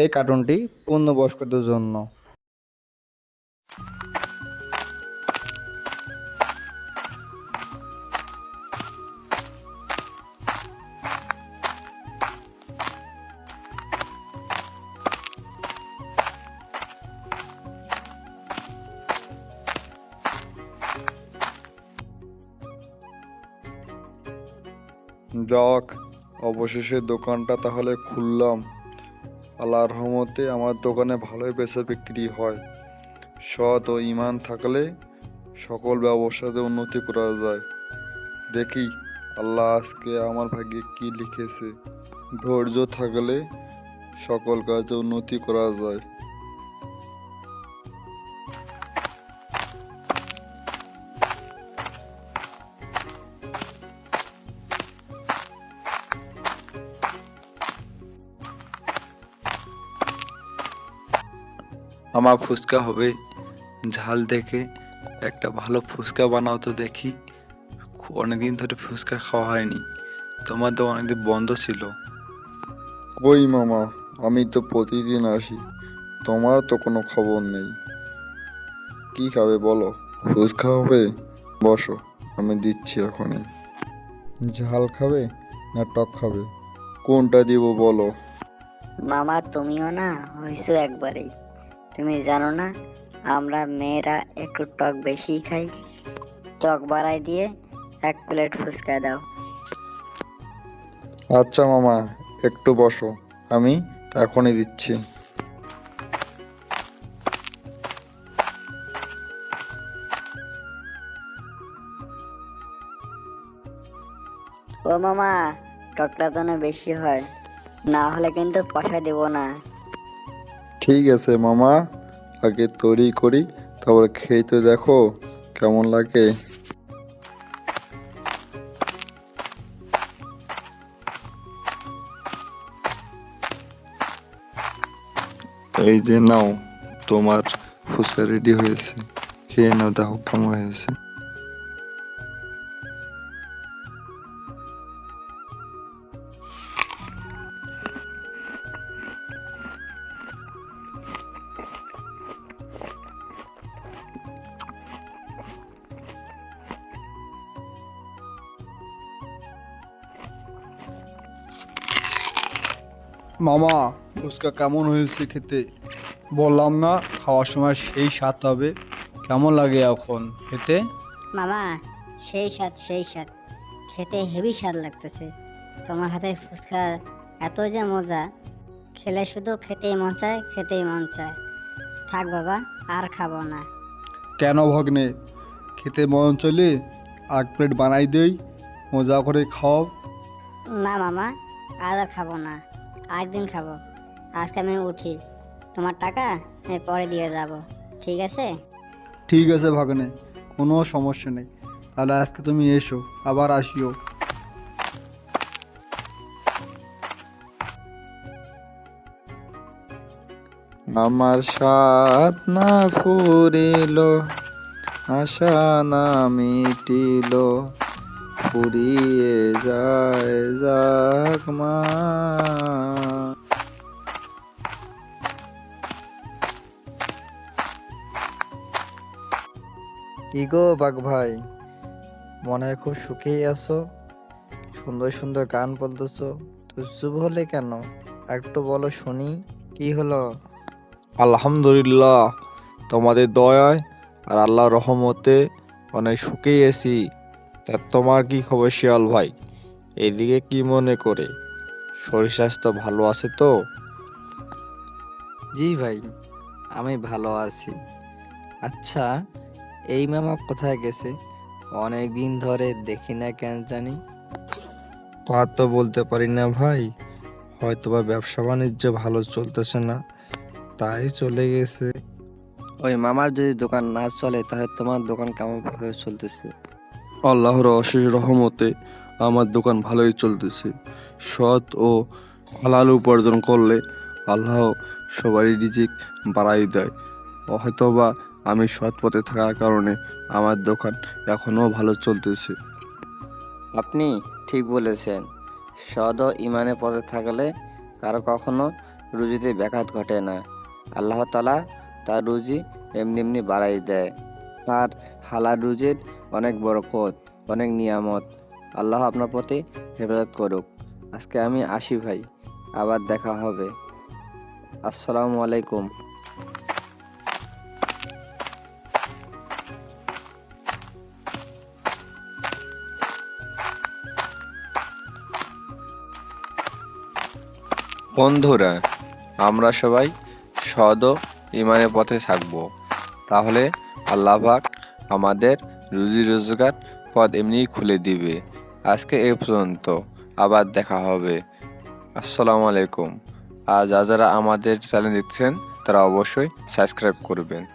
এই কার্টুনটি পূর্ণবয়স্কদের জন্য। যাক, অবশেষে দোকানটা তাহলে খুললাম। আল্লাহর রহমতে আমার দোকানে ভালোই বেচা বিক্রি হয়। সৎ ও ঈমান থাকলে সকল ব্যবসাতে উন্নতি করা যায়। দেখি আল্লাহ আজকে আমার ভাগ্যে কি লিখেছে। ধৈর্য থাকলে সকল কাজে উন্নতি করা যায়। আমার ফুচকা হবে। ঝাল দেখে একটা ভালো ফুচকা বানাও তো দেখি। অনেকদিন ধরে ফুচকা খাওয়া হয়নি, তোমার তো অনেকদিন বন্ধ ছিল। ওই মামা, আমি তো প্রতিদিন আসি, তোমার তো কোনো খবর নেই। কি খাবে বলো? ফুচকা হবে? বসো, আমি দিচ্ছি এখনই। ঝাল খাবে না টক খাবে? কোনটা দিব বলো? মামা তুমিও না হইছো একবারেই। তুমি জানো না আমরা মেয়েরা একটু টক বেশি খাই। টক বাড়াই দিয়ে 1 প্লেট ফুচকা দাও। আচ্ছা মামা, একটু বসো, আমি এখনই দিচ্ছি। ও মামা, টকটা তো না বেশি হয়, না হলে কিন্তু পয়সা দেবো না। ঠিক আছে মামা, আগে তৈরি করি, তারপর খেয়ে তো দেখো কেমন লাগে। এই যে নাও, তোমার ফুচকা রেডি হয়েছে, খেয়ে নাও, দেখো কেমন হয়েছে। মামা, ফুচকা কেমন হয়েছে খেতে? বললাম না খাওয়ার সময় সেই স্বাদ হবে। কেমন লাগে এখন খেতে? মামা, সেই স্বাদ সেই স্বাদ, খেতে হেভি স্বাদ লাগতেছে। তোমার হাতে ফুচকা এত যে মজা, খেলে শুধু খেতেই মন চায়, খেতেই মন চায়। থাক বাবা, আর খাবো না। কেন ভগ্নে, খেতে মন চলে 1 প্লেট বানাই দেই, মজা করে খাও। না মামা, আজ আর খাবো না, আরেকদিন খাবো। আজকে আমি উঠি, তোমার টাকা আমি পরে দিয়ে যাব, ঠিক আছে? ঠিক আছে ভাগ্নে, কোনো সমস্যা নেই। তাহলে আজকে তুমি এসো, আবার আসিও। আমার সাথ না ফুরিল, আশা না মিটিল, ফুরিয়ে যায় যাক মা। কি গো বাঘ ভাই, মনে হয় খুব সুখেই আছো, সুন্দর সুন্দর গান বলতেছো, তো চুপ হলে কেন? একটু বলো শুনি, কি হলো? আলহামদুলিল্লাহ, তোমাদের দয়ায় আর আল্লাহর রহমতে অনেক সুখেই আছি। তা তোমার কি খবর শিয়াল ভাই? এদিকে কি মনে করে? শরীর স্বাস্থ্য ভালো আছে তো? জি ভাই, আমি ভালো আছি। আচ্ছা, এই মামা কোথায় গেছে? অনেক দিন ধরে দেখি না কেন জানি। তা তো বলতে পারি না ভাই, হয়তোবা ব্যবসা বাণিজ্য ভালো চলতেছে না, তাই চলে গেছে। ওই মামার যদি দোকান না চলে তাহলে তোমার দোকান কেমন ভাবে চলতেছে? আল্লাহর অশেষ রহমতে আমার দোকান ভালোই চলতেছে। সৎ ও হালাল উপার্জন করলে আল্লাহ সবারই রিজিক বাড়াই দেয়। হয়তোবা আমি সৎ পথে থাকার কারণে আমার দোকান এখনো ভালো চলতেছে। আপনি ঠিক বলেছেন, সদ ও ইমানের পথে থাকলে কারো কখনো রুজিতে ব্যাঘাত ঘটে না। আল্লাহ তাআলা তার রুজি এমনি এমনি বাড়াই দেয়। আর হালাল রুজির অনেক বরকত, অনেক নিয়ামত। আল্লাহ আপনার প্রতি হেফাজত করুক। আজকে আমি আসি ভাই, আবার দেখা হবে। আসসালামু আলাইকুম। বন্ধুরা, আমরা সবাই সৎ ও ইমানের পথে থাকব, তাহলে আল্লাহ পাক আমাদের রুজি রোজগার পথ এমনিই খুলে দিবে। আজকে এই পর্যন্ত, আবার দেখা হবে। আসসালামু আলাইকুম। আর যারা আমাদের চ্যানেল দেখছেন তারা অবশ্যই সাবস্ক্রাইব করবেন।